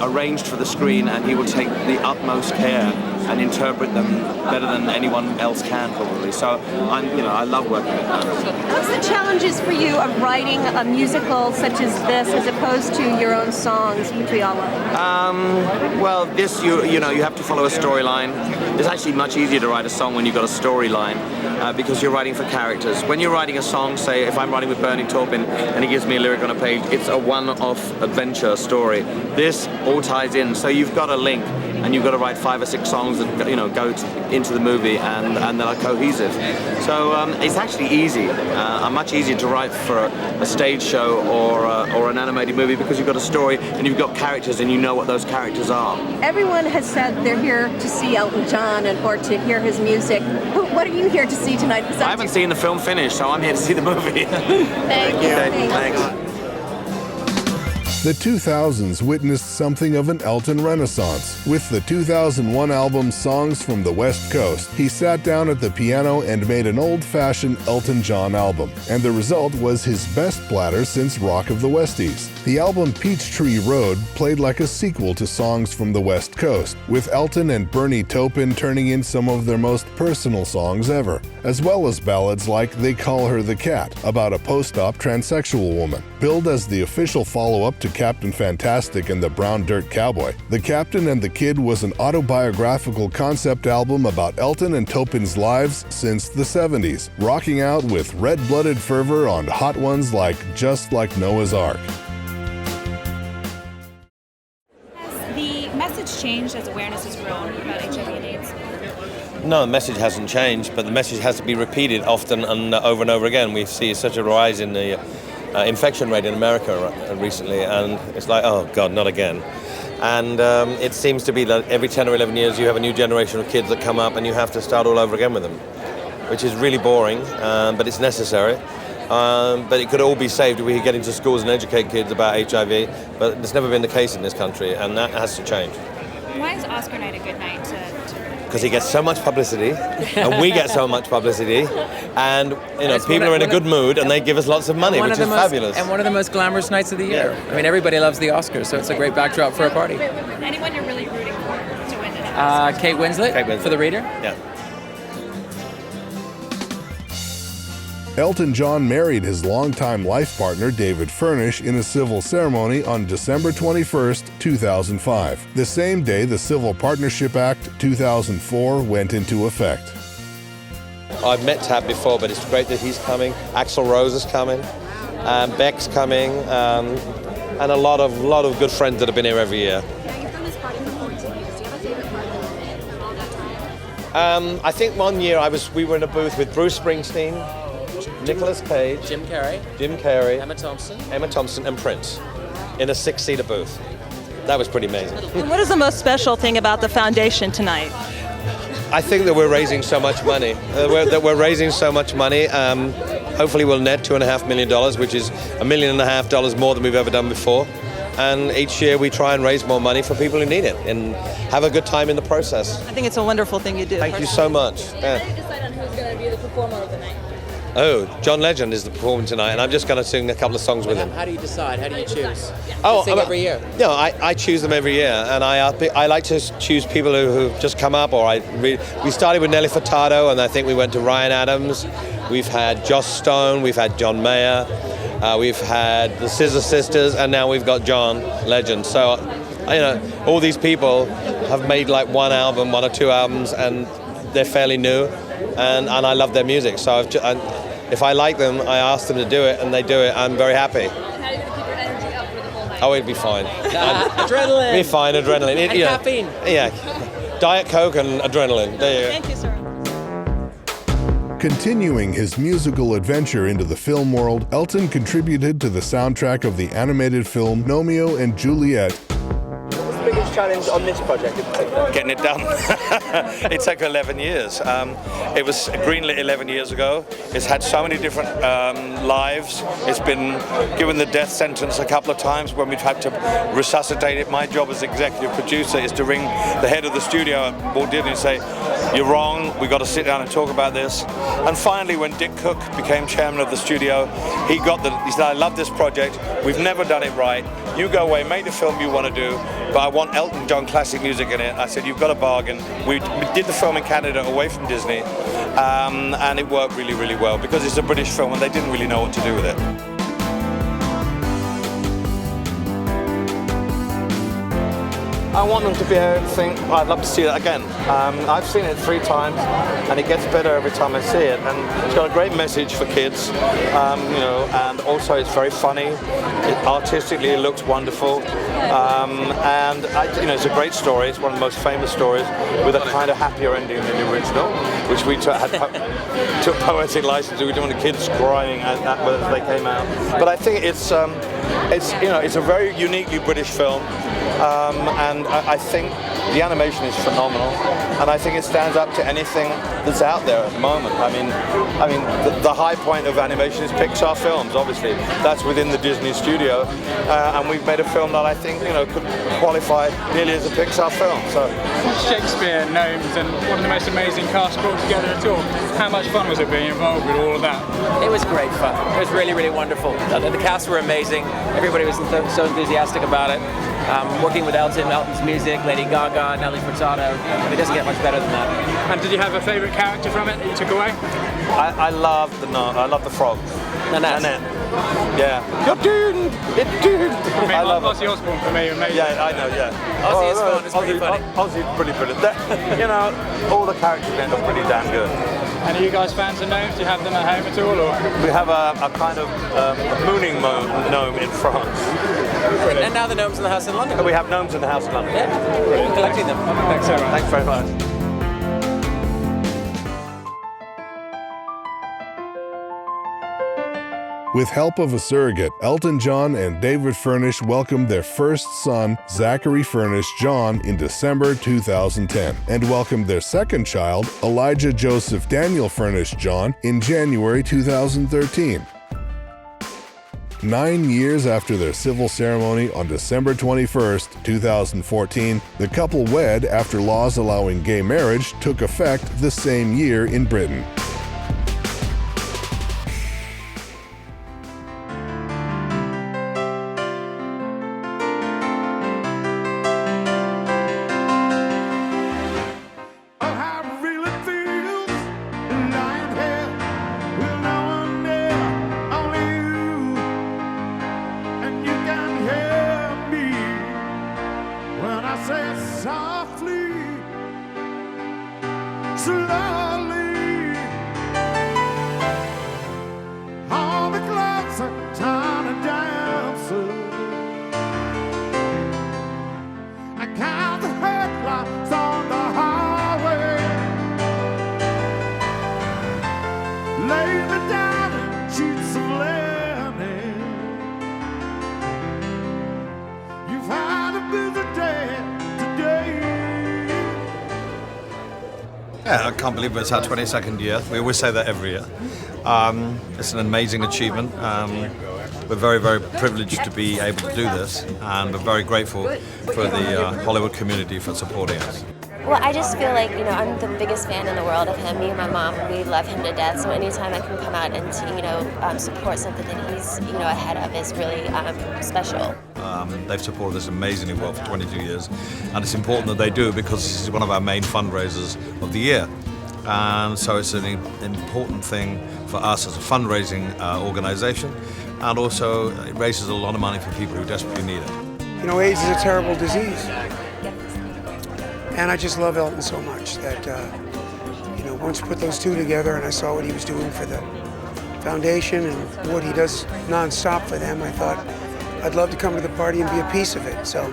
Speaker 1: arranged for the screen, and he will take the utmost care and interpret them better than anyone else can, probably. So I love working with Hans.
Speaker 6: What's the challenges for you of writing a musical such as this, as opposed to your own songs, which we all love?
Speaker 1: Well, this you have to follow a storyline. It's actually much easier to write a song when you've got a storyline because you're writing for characters. When you're writing a song, say if I'm writing with Bernie Taupin and he gives me a lyric on a page, it's a one-off adventure story. This all ties in, so you've got a link. And you've got to write 5 or 6 songs that go into the movie and that are cohesive. So it's actually easy, much easier to write for a stage show or an animated movie because you've got a story and you've got characters and you know what those characters are.
Speaker 6: Everyone has said they're here to see Elton John or to hear his music. What are you here to see tonight?
Speaker 1: I haven't seen the film finish, so I'm here to see the movie.
Speaker 6: Thank you.
Speaker 1: Okay, thanks.
Speaker 2: The 2000s witnessed something of an Elton renaissance. With the 2001 album Songs from the West Coast, he sat down at the piano and made an old-fashioned Elton John album. And the result was his best platter since Rock of the Westies. The album Peachtree Road played like a sequel to Songs from the West Coast, with Elton and Bernie Taupin turning in some of their most personal songs ever, as well as ballads like They Call Her the Cat, about a post-op transsexual woman. Billed as the official follow-up to Captain Fantastic and the Brown Dirt Cowboy, The Captain and the Kid was an autobiographical concept album about Elton and Taupin's lives since the 70s, rocking out with red-blooded fervor on hot ones like Just Like Noah's Ark.
Speaker 22: Has the message changed as awareness has grown about HIV and AIDS?
Speaker 23: No, the message hasn't changed, but the message has to be repeated often and over again. We see such a rise in the infection rate in America recently, and it's like, oh God, not again. And it seems to be that every 10 or 11 years you have a new generation of kids that come up and you have to start all over again with them, which is really boring, but it's necessary. But it could all be saved if we could get into schools and educate kids about HIV, but it's never been the case in this country, and that has to change.
Speaker 22: Why is Oscar night a good night to
Speaker 23: Because he gets so much publicity, and we get so much publicity, and people are in a good mood, and they give us lots of money, which is fabulous.
Speaker 24: And one of the most glamorous nights of the year. Yeah. I mean, everybody loves the Oscars, so it's a great backdrop for a party.
Speaker 22: Anyone you're really rooting for to win it?
Speaker 24: Kate Winslet for The Reader.
Speaker 23: Yeah.
Speaker 2: Elton John married his longtime life partner David Furnish in a civil ceremony on December 21st, 2005, the same day the Civil Partnership Act 2004 went into effect.
Speaker 23: I've met Tab before, but it's great that he's coming. Axl Rose is coming, Beck's coming, and a lot of good friends that have been here every year.
Speaker 6: Now, you've done this party for 14 years. Do you have a favorite part of all that time?
Speaker 23: I think one year we were in a booth with Bruce Springsteen, Nicolas Cage,
Speaker 24: Jim
Speaker 23: Carrey,
Speaker 24: Emma Thompson,
Speaker 23: and Prince in a 6-seater booth. That was pretty amazing.
Speaker 6: And what is the most special thing about the foundation tonight?
Speaker 23: I think that we're raising so much money. Hopefully we'll net $2.5 million, which is $1.5 million more than we've ever done before. And each year we try and raise more money for people who need it and have a good time in the process.
Speaker 6: I think it's a wonderful thing you do.
Speaker 23: Thank you so much.
Speaker 6: How do you decide on who's going to be the performer of the night?
Speaker 23: Oh, John Legend is the performer tonight, and I'm just going to sing a couple of songs with him.
Speaker 24: How do you decide? How do you choose?
Speaker 23: Oh,
Speaker 24: You sing every year?
Speaker 23: No, I choose them every year, and I like to choose people who've just come up, or we started with Nelly Furtado, and I think we went to Ryan Adams. We've had Joss Stone, we've had John Mayer, we've had the Scissor Sisters, and now we've got John Legend. So, all these people have made like one or two albums, and they're fairly new, and I love their music. So if I like them, I ask them to do it, and they do it. I'm very happy.
Speaker 22: How are you going to keep your energy up for the whole night?
Speaker 23: Oh, it'd be fine.
Speaker 24: Adrenaline.
Speaker 23: Be fine, adrenaline.
Speaker 24: And caffeine.
Speaker 23: Yeah, Diet Coke and adrenaline. There you go.
Speaker 22: Thank you, sir.
Speaker 2: Continuing his musical adventure into the film world, Elton contributed to the soundtrack of the animated film Romeo and Juliet.
Speaker 8: The biggest challenge on this project in particular?
Speaker 23: Getting it done. It took 11 years. It was greenlit 11 years ago. It's had so many different lives. It's been given the death sentence a couple of times when we've had to resuscitate it. My job as executive producer is to ring the head of the studio at Walt Disney and say, you're wrong, we've got to sit down and talk about this. And finally, when Dick Cook became chairman of the studio, he said, I love this project, we've never done it right, you go away, make the film you want to do, but I want Elton John classic music in it. I said, you've got a bargain. We did the film in Canada away from Disney, and it worked really, really well because it's a British film and they didn't really know what to do with it. I want them to be able to think, I'd love to see that again. I've seen it 3 times, and it gets better every time I see it. And it's got a great message for kids, and also it's very funny. Artistically, it looks wonderful, and it's a great story. It's one of the most famous stories with a kind of happier ending than the original, which we took poetic license. We didn't want the kids crying as they came out. But I think it's a very uniquely British film. And I think the animation is phenomenal, and I think it stands up to anything that's out there at the moment. I mean, the high point of animation is Pixar films. Obviously, that's within the Disney studio, and we've made a film that I think could qualify nearly as a Pixar film. So,
Speaker 9: Shakespeare, gnomes, and one of the most amazing cast brought together at all. How much fun was it being involved with all of that?
Speaker 24: It was great fun. It was really, really wonderful. The cast were amazing. Everybody was so enthusiastic about it. Working with Elton's music, Lady Gaga, Nelly Furtado, it doesn't get much better than that.
Speaker 9: And did you have a favourite character from it that you took away?
Speaker 23: I love the frog. Nanette. Yeah. You're doomed. It's doomed.
Speaker 9: I love Ozzy Osbourne for me. Amazing.
Speaker 23: Yeah, I know. Yeah.
Speaker 24: Ozzy is fun. It's pretty funny.
Speaker 23: Ozzy's pretty brilliant. All the characters in it are pretty damn good.
Speaker 9: And are you guys fans of gnomes? Do you have them at home at all? Or?
Speaker 23: We have a kind of mooning gnome in France.
Speaker 24: And now the gnomes in the house in London.
Speaker 23: We have gnomes in the house in London.
Speaker 24: Yeah, we're collecting them.
Speaker 9: Thanks so much.
Speaker 23: Thanks very much.
Speaker 2: With help of a surrogate, Elton John and David Furnish welcomed their first son, Zachary Furnish John, in December 2010, and welcomed their second child, Elijah Joseph Daniel Furnish John, in January 2013. 9 years after their civil ceremony on December 21st, 2014, the couple wed after laws allowing gay marriage took effect the same year in Britain.
Speaker 1: Yeah, I can't believe it's our 22nd year. We always say that every year. It's an amazing achievement. We're very, very privileged to be able to do this, and we're very grateful for the Hollywood community for supporting us.
Speaker 11: Well, I just feel like, I'm the biggest fan in the world of him. Me and my mom, we love him to death. So anytime I can come out and, support something that he's, ahead of is really special.
Speaker 13: They've supported us amazingly well for 22 years. And it's important that they do because this is one of our main fundraisers of the year. And so it's an important thing for us as a fundraising organisation. And also it raises a lot of money for people who desperately need it.
Speaker 14: AIDS is a terrible disease. And I just love Elton so much that, once you put those two together and I saw what he was doing for the foundation and what he does nonstop for them, I thought I'd love to come to the party and be a piece of it. So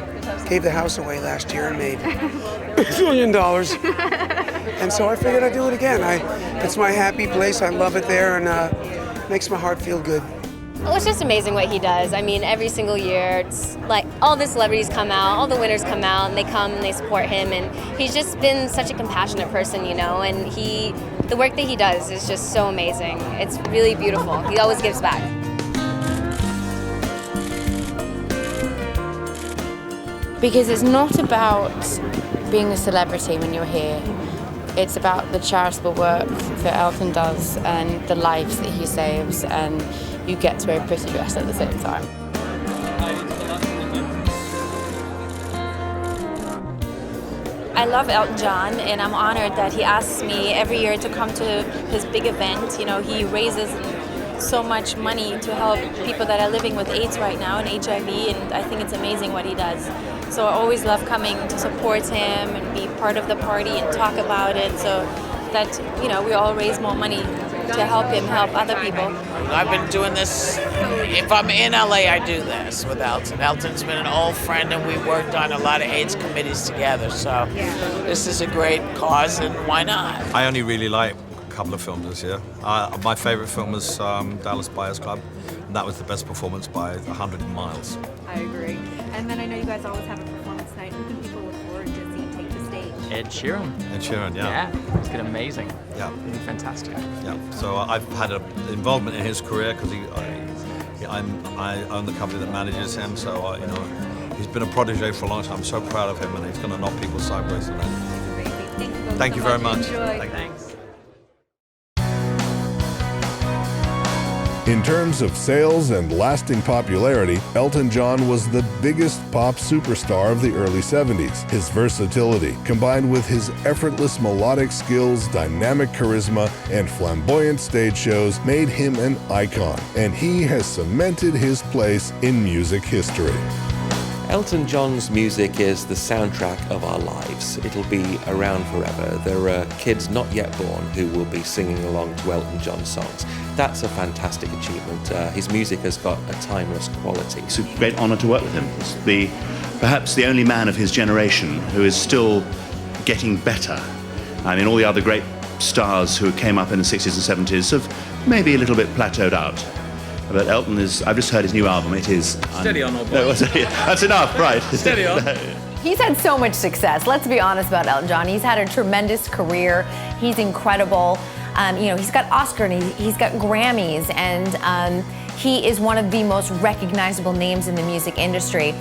Speaker 14: gave the house away last year and made $1 million. And so I figured I'd do it again. It's my happy place. I love it there and makes my heart feel good.
Speaker 15: Well, it's just amazing what he does. I mean, every single year, it's like all the celebrities come out, all the winners come out, and they come and they support him. And he's just been such a compassionate person, and the work that he does is just so amazing. It's really beautiful. He always gives back.
Speaker 25: Because it's not about being a celebrity when you're here. It's about the charitable work that Elton does and the lives that he saves, and you get to wear a pretty dress at the same time.
Speaker 26: I love Elton John, and I'm honored that he asks me every year to come to his big event. He raises so much money to help people that are living with AIDS right now and HIV, and I think it's amazing what he does. So I always love coming to support him and be part of the party and talk about it so that, we all raise more money to help him help other people.
Speaker 27: I've been doing this, if I'm in LA, I do this with Elton. Elton's been an old friend and we worked on a lot of AIDS committees together, so this is a great cause and why not?
Speaker 13: I only really like a couple of films this year. My favourite film was Dallas Buyers Club, and that was the best performance by 100 miles.
Speaker 22: I agree. And then I know you guys always have a performance night. Who can people look forward to see take the stage?
Speaker 28: Ed Sheeran.
Speaker 13: Ed Sheeran, yeah.
Speaker 28: Yeah, it's been amazing.
Speaker 13: Yeah.
Speaker 28: It's been fantastic.
Speaker 13: Yeah, so I've had an involvement in his career because I own the company that manages him, so he's been a protege for a long time. I'm so proud of him, and he's going to knock people sideways today. Thank you very much.
Speaker 22: Enjoy.
Speaker 28: Thanks.
Speaker 2: In terms of sales and lasting popularity, Elton John was the biggest pop superstar of the early 70s. His versatility, combined with his effortless melodic skills, dynamic charisma, and flamboyant stage shows, made him an icon, and he has cemented his place in music history.
Speaker 4: Elton John's music is the soundtrack of our lives. It'll be around forever. There are kids not yet born who will be singing along to Elton John songs. That's a fantastic achievement. His music has got a timeless quality.
Speaker 3: It's a great honour to work with him. It's perhaps the only man of his generation who is still getting better. I mean, all the other great stars who came up in the 60s and 70s have maybe a little bit plateaued out. But Elton is, I've just heard his new album, it is...
Speaker 1: Steady on, old boy.
Speaker 3: No, that's enough, right.
Speaker 1: Steady on.
Speaker 5: He's had so much success. Let's be honest about Elton John. He's had a tremendous career. He's incredible. He's got Oscar and he's got Grammys, and he is one of the most recognizable names in the music industry.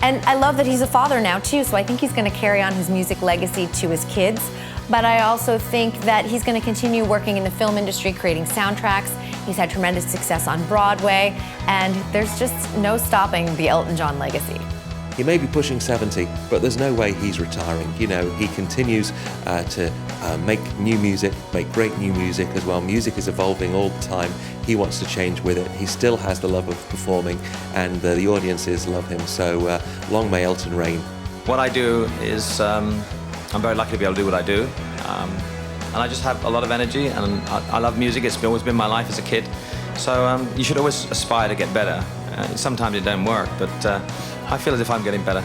Speaker 5: And I love that he's a father now too, so I think he's going to carry on his music legacy to his kids. But I also think that he's going to continue working in the film industry, creating soundtracks. He's had tremendous success on Broadway, and there's just no stopping the Elton John legacy.
Speaker 4: He may be pushing 70, but there's no way he's retiring. He continues to make new music, make great new music as well. Music is evolving all the time. He wants to change with it. He still has the love of performing, and the audiences love him. So long may Elton reign.
Speaker 1: What I do is, I'm very lucky to be able to do what I do. And I just have a lot of energy, and I love music. It's always been my life as a kid. So you should always aspire to get better. Sometimes it don't work, but I feel as if I'm getting better.